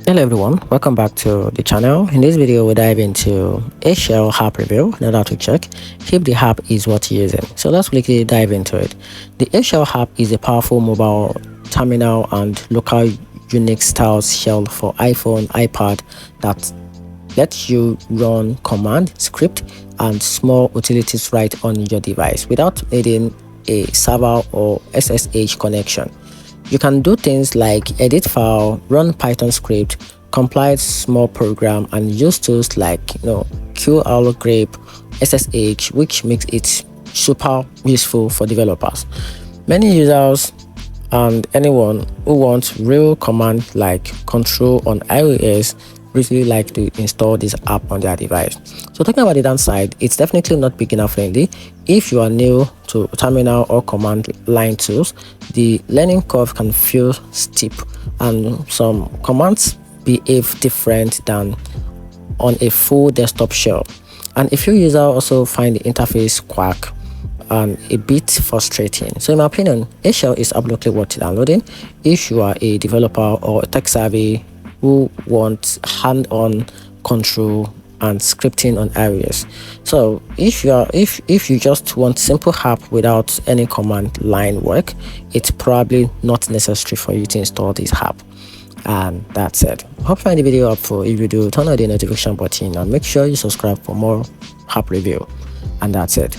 Hello everyone, welcome back to the channel. In this video we'll dive into a shell app review in order to check if the app is worth using. So let's quickly dive into it. The shell app is a powerful mobile terminal and local Unix style shell for iPhone, iPad that lets you run command, script and small utilities right on your device without needing a server or SSH connection. You can do things like edit file, run Python script, compile small program, and use tools like QL grep, SSH, which makes it super useful for developers. Many users and anyone who wants real command like control on iOS really like to install this app on their device. So talking about the downside, it's definitely not beginner friendly. If you are new to terminal or command line tools, the learning curve can feel steep and some commands behave different than on a full desktop shell. And if your user also find the interface quirk and a bit frustrating. So in my opinion, a shell is absolutely worth downloading if you are a developer or a tech savvy who wants hand-on control and scripting on iOS. So if you just want simple app without any command line work, it's probably not necessary for you to install this app. And that's it. Hope you find the video helpful. If you do, turn on the notification button and make sure you subscribe for more app review. And that's it.